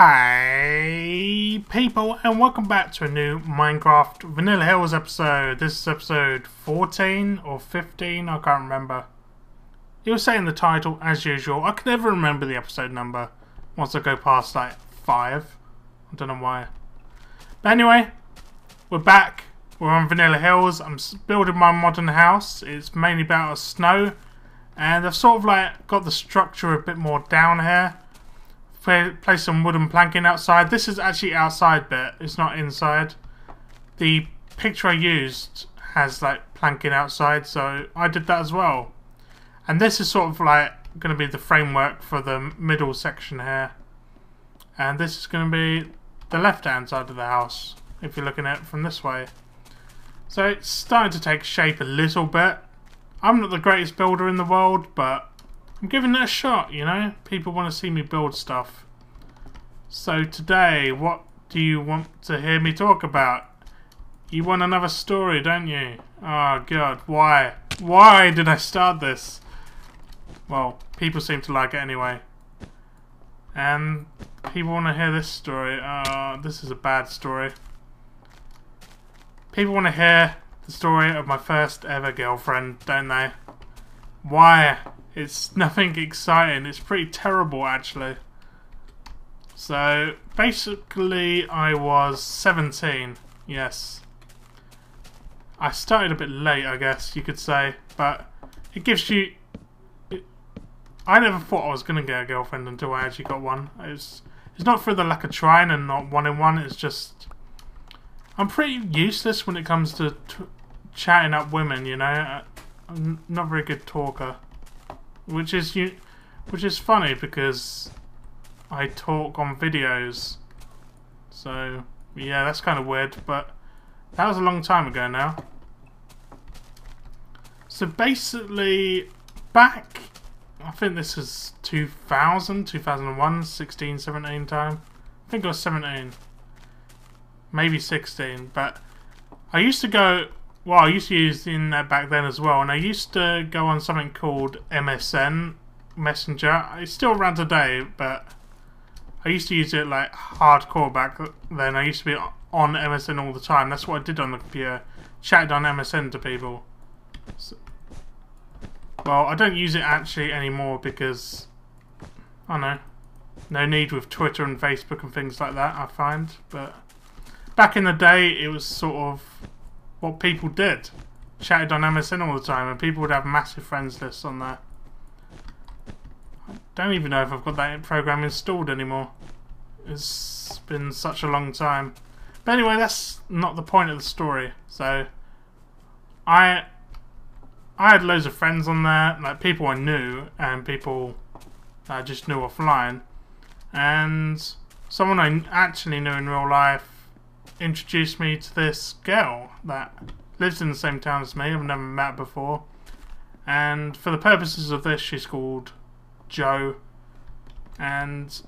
Hey people, and welcome back to a new Minecraft Vanilla Hills episode. This is episode 14 or 15, I can't remember. It was saying the title as usual. I can never remember the episode number once I go past like 5. I don't know why. But anyway, we're back. We're on Vanilla Hills. I'm building my modern house. It's mainly about snow, and I've sort of like got the structure a bit more down here. Place some wooden planking outside. This is actually outside bit, it's not inside. The picture I used has like planking outside, so I did that as well. And this is sort of like going to be the framework for the middle section here. And this is going to be the left hand side of the house, if you're looking at it from this way. So it's starting to take shape a little bit. I'm not the greatest builder in the world, but I'm giving it a shot, you know? People want to see me build stuff. So today, what do you want to hear me talk about? You want another story, don't you? Oh god, why? Why did I start this? Well, people seem to like it anyway. And people want to hear this story. This is a bad story. People want to hear the story of my first ever girlfriend, don't they? Why? It's nothing exciting. It's pretty terrible, actually. So, basically, I was 17. Yes. I started a bit late, I guess you could say. But it gives you... I never thought I was going to get a girlfriend until I actually got one. It's not for the lack of trying and not wanting one. It's just... I'm pretty useless when it comes to chatting up women, you know. I'm not a very good talker. Which is funny because I talk on videos, so yeah, that's kind of weird. But that was a long time ago now. So basically, back, I think this is 2000, 2001, 16, 17 time. I think it was 17, maybe 16. But I used to go. Well, I used to use the internet back then as well, and I used to go on something called MSN Messenger. It's still around today, but I used to use it like hardcore back then. I used to be on MSN all the time. That's what I did on the computer. Chatted on MSN to people. So, well, I don't use it actually anymore because, I don't know, no need with Twitter and Facebook and things like that, I find. But back in the day, it was sort of what people did. Chatted on MSN all the time, and people would have massive friends lists on there. I don't even know if I've got that program installed anymore. It's been such a long time. But anyway, that's not the point of the story. So I had loads of friends on there, like people I knew and people that I just knew offline. And someone I actually knew in real life introduced me to this girl that lives in the same town as me. I've never met her before, and for the purposes of this, she's called Jo. And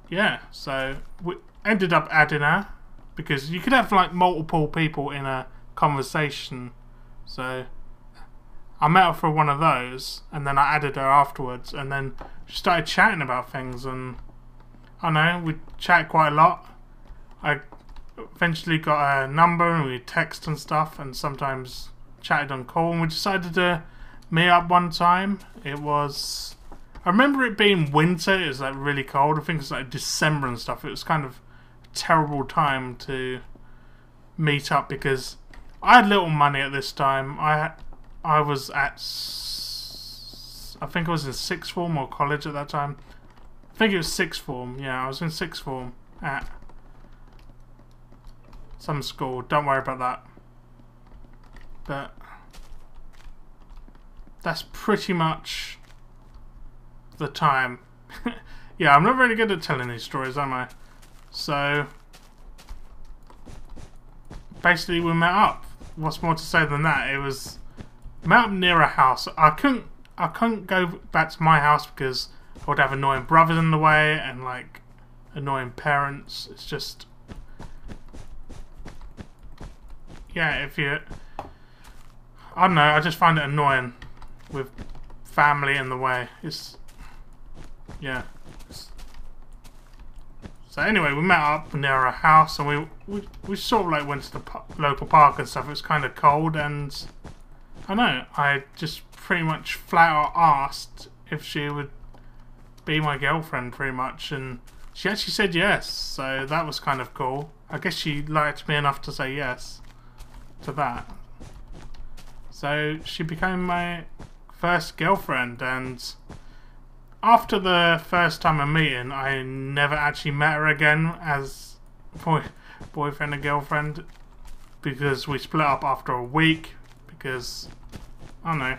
yeah, so we ended up adding her because you could have like multiple people in a conversation. So I met her for one of those, and then I added her afterwards, and then she started chatting about things, and I don't know, we chatted quite a lot. I eventually got a number and we text and stuff, and sometimes chatted on call, and we decided to meet up one time. It was, I remember it being winter. It was like really cold. I think it was like December and stuff. It was kind of a terrible time to meet up because I had little money at this time. I was at, I think I was in sixth form or college at that time. I think it was sixth form. Yeah, I was in sixth form at some school, don't worry about that. But that's pretty much the time. Yeah, I'm not really good at telling these stories, am I? So basically we met up. What's more to say than that? It was met up near a house. I couldn't go back to my house because I would have annoying brothers in the way and like annoying parents. It's just, yeah, if you, I don't know, I just find it annoying with family in the way. It's, yeah. So anyway, we met up near our house, and we sort of like went to the local park and stuff. It was kind of cold, and I know, I just pretty much flat out asked if she would be my girlfriend, pretty much, and she actually said yes, so that was kind of cool. I guess she liked me enough to say yes to that. So she became my first girlfriend, and after the first time of meeting, I never actually met her again as boyfriend and girlfriend, because we split up after a week, because, I don't know,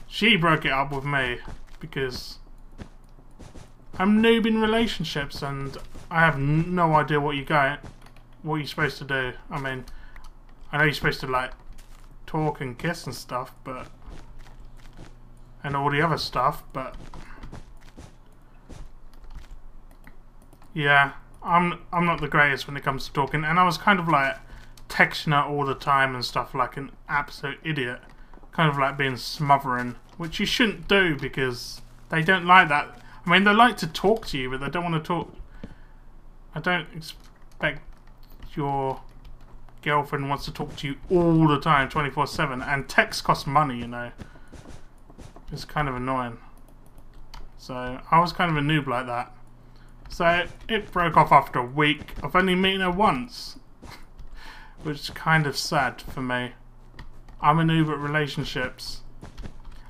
she broke it up with me, because I'm noob in relationships and I have no idea what you're supposed to do. I mean, I know you're supposed to like talk and kiss and stuff, but and all the other stuff, but yeah, I'm not the greatest when it comes to talking, and I was kind of like texting her all the time and stuff like an absolute idiot, kind of like being smothering, which you shouldn't do because they don't like that. I mean, they like to talk to you, but they don't want to talk. I don't expect your girlfriend wants to talk to you all the time, 24/7, and text costs money, you know. It's kind of annoying. So I was kind of a noob like that. So it broke off after a week of only meeting her once, which is kind of sad for me. I'm a noob at relationships.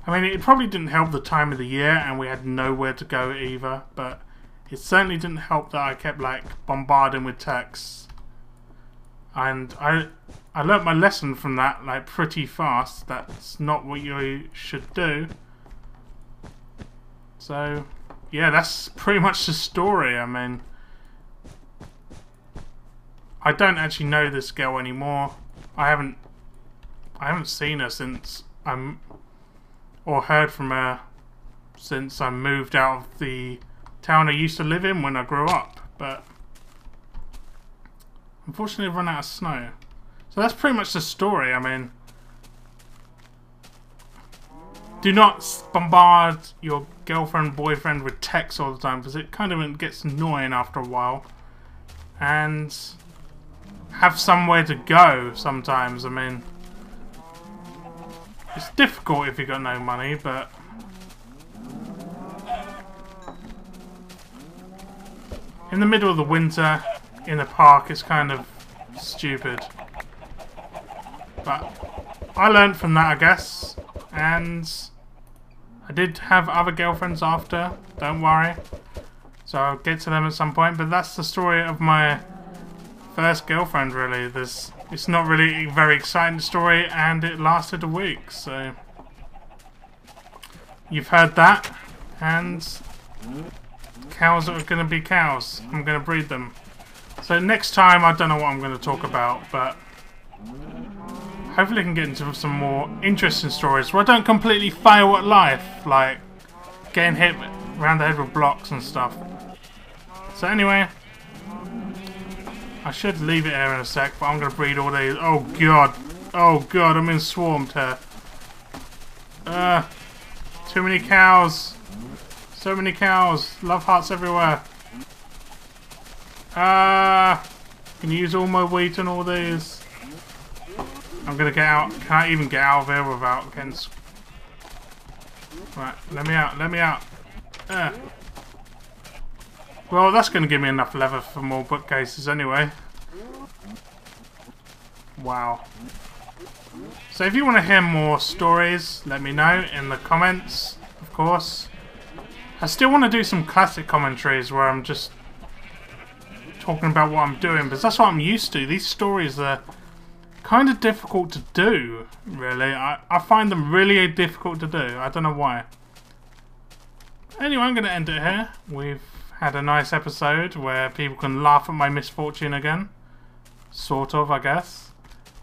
I mean, it probably didn't help the time of the year and we had nowhere to go either, but it certainly didn't help that I kept like bombarding with texts. And I learnt my lesson from that like pretty fast. That's not what you should do. So yeah, that's pretty much the story. I mean, I don't actually know this girl anymore. I haven't seen her since or heard from her since I moved out of the town I used to live in when I grew up, but unfortunately I've run out of snow. So that's pretty much the story. I mean, do not bombard your girlfriend, boyfriend with texts all the time, because it kind of gets annoying after a while. And have somewhere to go sometimes. I mean, it's difficult if you've got no money, but in the middle of the winter in a park it's kind of stupid. But I learned from that, I guess, and I did have other girlfriends after, don't worry. So I'll get to them at some point, but that's the story of my first girlfriend, really. It's not really a very exciting story, and it lasted a week, so you've heard that, and cows are going to be cows. I'm going to breed them. So next time, I don't know what I'm going to talk about, but hopefully I can get into some more interesting stories where I don't completely fail at life, like getting hit around the head with blocks and stuff. So anyway, I should leave it here in a sec, but I'm going to breed all these. Oh god. Oh god, I'm being swarmed here. Too many cows. So many cows. Love hearts everywhere. Can use all my wheat and all these. I'm going to get out. Can I even get out of here without getting... Right, let me out. Let me out. Well, that's going to give me enough leather for more bookcases anyway. Wow. So if you want to hear more stories, let me know in the comments, of course. I still want to do some classic commentaries where I'm just talking about what I'm doing, because that's what I'm used to. These stories are kind of difficult to do, really. I find them really difficult to do. I don't know why. Anyway, I'm going to end it here. We've had a nice episode where people can laugh at my misfortune again. Sort of, I guess.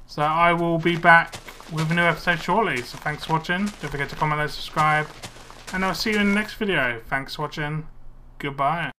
So I will be back with a new episode shortly. So thanks for watching. Don't forget to comment and subscribe. And I'll see you in the next video. Thanks for watching. Goodbye.